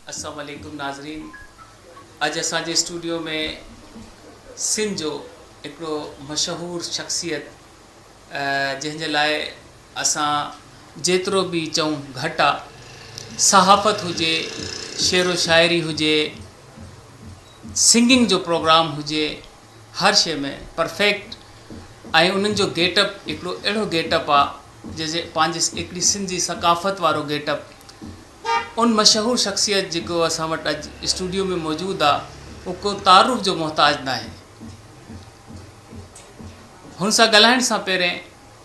अस्सलाम वालेकुम नाज़रीन। अॼु असांजे स्टूडियो में सिंध जो हिकिड़ो मशहूरु शख़्सियत जंहिंजे लाइ असां जेतिरो बि चऊं घटि आहे। सहाफ़त हुजे, शेरो शाइरी हुजे, सिंगिंग जो प्रोग्राम हुजे, हर शइ में परफेक्ट। ऐं उन्हनि जो गेटअप हिकिड़ो अहिड़ो गेटअप आहे जंहिंजे पंहिंजे हिकिड़ी सिंधी सकाफ़त वारो गेटअप। उन मशहूरु शख़्सियत जेको असां वटि अॼु स्टूडियो में मौजूदु आहे उहो को तारुफ़ जो मोहताज न आहे। हुन सां ॻाल्हाइण सां पहिरें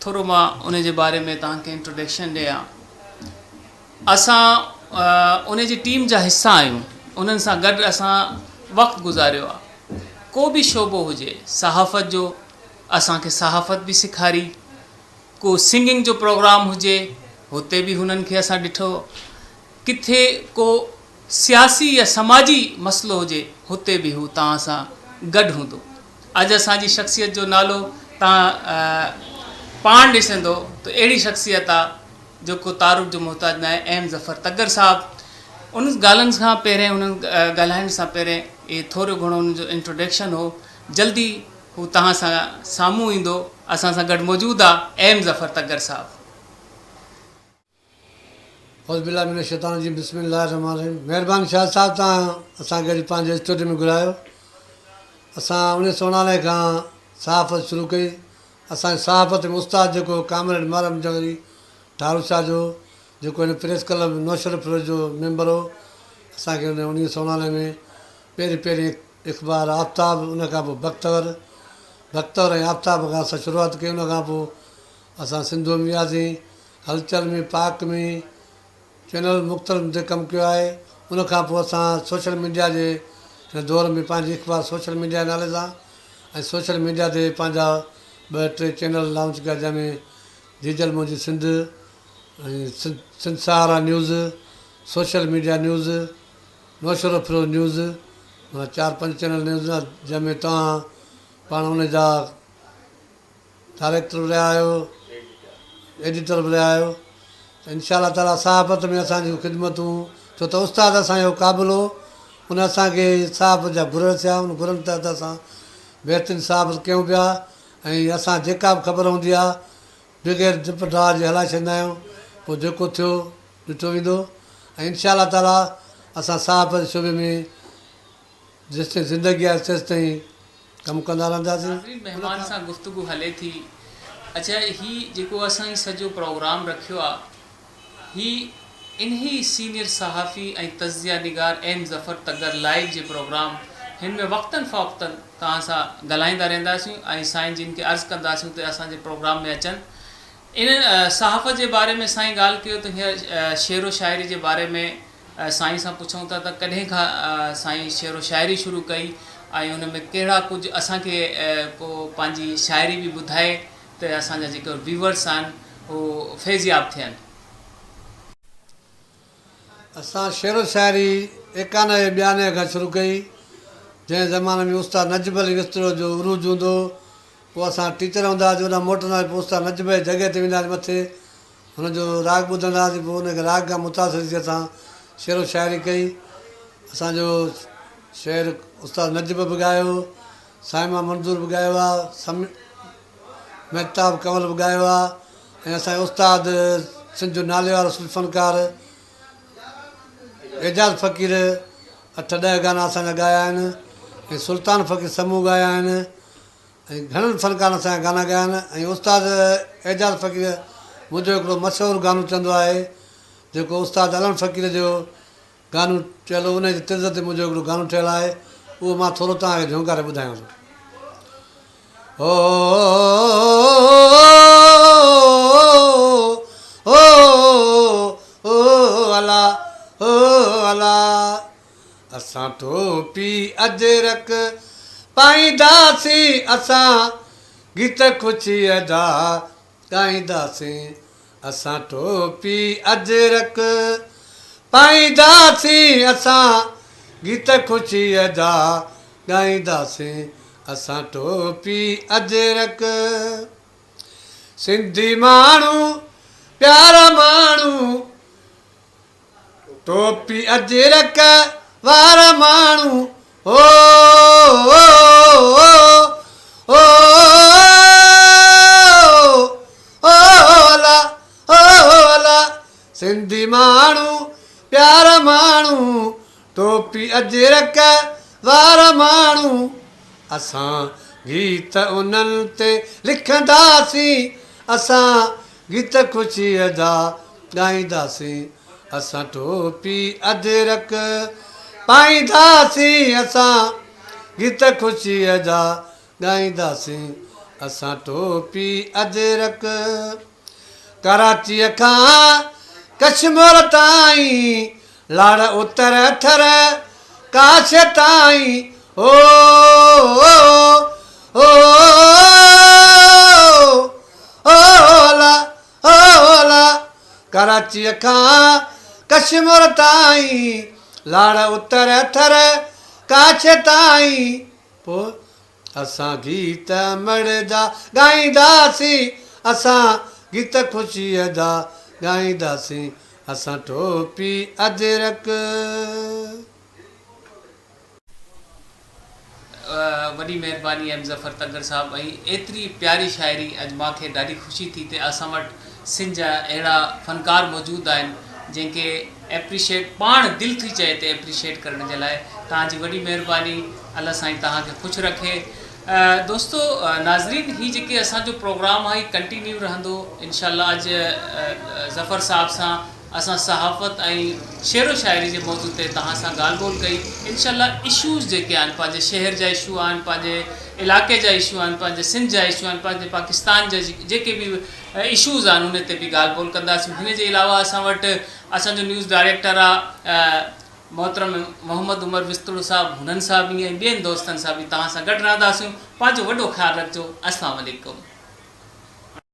थोरो मां उन जे बारे में तव्हांखे इंट्रोडक्शन ॾियां। असां उन जी टीम जा हिसा आहियूं। उन्हनि सां गॾु असां वक़्तु गुज़ारियो आहे। को बि शोबो हुजे, सहाफ़त जो असांखे सहाफ़त बि सेखारी, को सिंगिंग जो प्रोग्राम हुजे हुते बि हुननि खे असां ॾिठो, किथे को सियासी या समाजी मसइलो हुजे हुते बि हू तव्हां सां गॾु हूंदो। अॼु असांजी शख़्सियत जो नालो तव्हां पाण ॾिसंदो त अहिड़ी शख़्सियत आहे जेको तारुफ़ जो मोहताज न आहे, अहम ज़फ़र तगर साहबु। उन ॻाल्हियुनि खां पहिरें, उन्हनि ॻाल्हाइण सां पहिरें इहे थोरो घणो उन्हनि जो इंट्रोडक्शन हो। जल्दी हू तव्हां सां साम्हूं ईंदो। असां सां गॾु मौजूदु आहे अहम ज़फ़र तगर साहबु। औज़ुबिल्लाहि बिस्मिल्लाहिर्रहमानिर्रहीम। महिरबानी शाह साहब, तव्हां असांखे अॼु पंहिंजे स्टूडियो में घुरायो। असां 1999 खां सहाफ़त शुरू कई। असांजे सहाफ़त में उस्ताद जेको कामरेड मारम जंगरी ठारू शाह जो, जेको हिन प्रेस क्लब नौशर फिरोज जो मेंबर हो, असांखे हुन 1999 में पहिरीं इख़बार आफ़ताब, उन खां पोइ बख़्तर ऐं आफ़ताब खां असां शुरूआति कई। उन खां पोइ असां सिंधू में वियासीं, हलचल में, पाक में, चैनल मुख़्तलिफ़ ते कमु कयो आहे। उनखां पोइ असां सोशल मीडिया जे हिन दौर में पंहिंजी अख़बार सोशल मीडिया नाले सां ऐं सोशल मीडिया ते पंहिंजा 2-3 चैनल लॉन्च कया, जंहिंमें जीजल मोजी सिंध ऐं Sindh Sahara news, social media news, Naushahro Feroze news, 4-5 channel news आहे, जंहिंमें तव्हां पाण उन जा डायरेक्टर बि रहिया आहियो, एडिटर बि रहिया आहियो। इंशाअल्लाह ताला सहाफ़त में असांजूं ख़िदमतूं, छो त उस्ताद असांजो क़ाबिल हो, उन असांखे सहाफ़त जा गुर थिया। उन गुरनि तहत असां बहितरीनु सहाफ़त कयूं पिया ऐं असां जेका बि ख़बर हूंदी आहे बग़ैर ॾिप ढाह जे हलाए छॾींदा आहियूं। पोइ जेको थियो ॾिठो वेंदो ऐं इंशाअल्लाह ताला असां सहाफ़त शोबे में जेसिताईं ज़िंदगी आहे तेसिताईं कमु कंदा रहंदासीं। महिमान सां गुफ़्तगू हले थी। अच्छा, ही जेको असां सॼो प्रोग्राम रखियो आहे, ही इन्ही सीनियर सहाफ़ी ऐं तज़िया निगार अहम ज़फ़र तगर लाइव जे प्रोग्राम, हिन में वक़्तन फ़वक़्तन तव्हां सां ॻाल्हाईंदा रहंदासीं ऐं साईं जिन खे अर्ज़ु कंदासीं त असांजे प्रोग्राम में अचनि। इन सहाफ़त जे बारे में साईं ॻाल्हि कयो त हींअर शेरो शाइरी जे बारे में साईं सां पुछूं था त कॾहिं खां साईं शेरो शाइरी शुरू कई ऐं उन में कहिड़ा कुझु असांखे को पंहिंजी शाइरी बि ॿुधाए त असांजा जेके व्यूवर्स आहिनि उहो फैज़याब थियनि। असां शेरो शाइरी 91-92 खां शुरू कई। जंहिं ज़माने में उस्ताद नजब अली विस्तरो जो उरूज हूंदो, पोइ असां टीचर हूंदा हुआसीं, होॾां मोटंदा, पोइ उस्ताद नजब जी जॻह ते वेंदा हुआसीं मथे, हुनजो राग ॿुधंदा हुआसीं। पोइ हुनखे राग खां मुतासिर थी असां शेरो शाइरी कई। असांजो शेर उस्ताद नजब बि ॻायो, साइमा मंज़ूर बि ॻायो आहे, महताब कंवल बि ॻायो आहे ऐं असांजे उस्ताद सिंध जो नाले वारो फनकार एजाज़ फ़क़ीर 8-10 गाना असांजा ॻाया आहिनि ऐं सुल्तान फ़क़ीर समूह ॻाया आहिनि ऐं घणनि फ़नकारनि असांजा गाना ॻाया आहिनि। ऐं उस्ताद एजाज़ फ़क़ीर मुंहिंजो हिकिड़ो मशहूरु गानो चवंदो आहे, जेको उस्ताद अलम फ़क़ीर जो गानो ठहियलु हो, उन जी तिज़ ते मुंहिंजो हिकिड़ो गानो ठहियलु आहे, उहो मां थोरो तव्हांखे झोंकारे ॿुधायांव थो। ओ अला ओ अला, असां टोपी अजरक पाईंदासीं, असां गीत ख़ुशी अदा ॻाईंदासीं। असां टोपी अजरक पाईंदासीं, असां गीत ख़ुशी अदा ॻाईंदासीं। असां टोपी अजरक सिंधी माण्हू प्यारा माण्हू टोपी अजरक वारा माण्हू ओ ओला सिंधी माण्हू प्यारा माण्हू टोपी अजरक वारा माण्हू असां गीत उन्हनि ते लिखंदासीं असां गीत ख़ुशीअ जा ॻाईंदासीं असां टोपी अजरक पाईंदासीं असां गीत ख़ुशीअ जा ॻाईंदासीं असां टोपी अजरक कराचीअ खां कश्मीर ताईं लाड़ उतर अथर काश ताईं ओ ओला ओला कराचीअ खां कश्मीर ताईं लाड़ उतर अथर काश ताईं पोइ असां गीत मड़ जा ॻाईंदासीं असां गीत ख़ुशीअ जा ॻाईंदासीं असां टोपी अजरक। वॾी महिरबानी एम ज़फ़र तंगर साहब ऐं एतिरी प्यारी शाइरी अॼु मूंखे ॾाढी ख़ुशी थी थिए असां वटि सिंध जा अहिड़ा फ़नकार मौजूदु आहिनि जंहिंखे एप्रिशिएट पाण दिलि थी चए ते एप्रिशिएट करण जे लाइ तव्हांजी वॾी महिरबानी अल्लाह साईं तव्हांखे ख़ुशि रखे। दोस्तो नाज़रीन ही जेके असांजो प्रोग्राम आहे कंटिन्यू रहंदो इंशाअल्लाह। अॼु ज़फ़र साहब सां असां सहाफ़त ऐं शेरो शाइरी जे मौजूद ते तव्हां सां ॻाल्हि ॿोल कई। इंशाअल्लाह इशूज़ जेके आहिनि पंहिंजे शहर जा इशू आहिनि, पंहिंजे इलाइक़े जा इशू आहिनि, पंहिंजे सिंध जा इशू आहिनि, पंहिंजे पाकिस्तान जा जेके बि इशूज़ आहिनि उन ते बि ॻाल्हि ॿोल कंदासीं। हिन जे अलावा असां वटि असांजो न्यूज़ डायरेक्टर आहे मोहतरम मोहम्मद उमर विस्तुड़ साहब, हुननि सां बि ऐं ॿियनि दोस्तनि सां बि तव्हां सां गॾु रहंदासीं। पंहिंजो वॾो ख़्यालु रखिजो। अस्सलाम वालेकुम।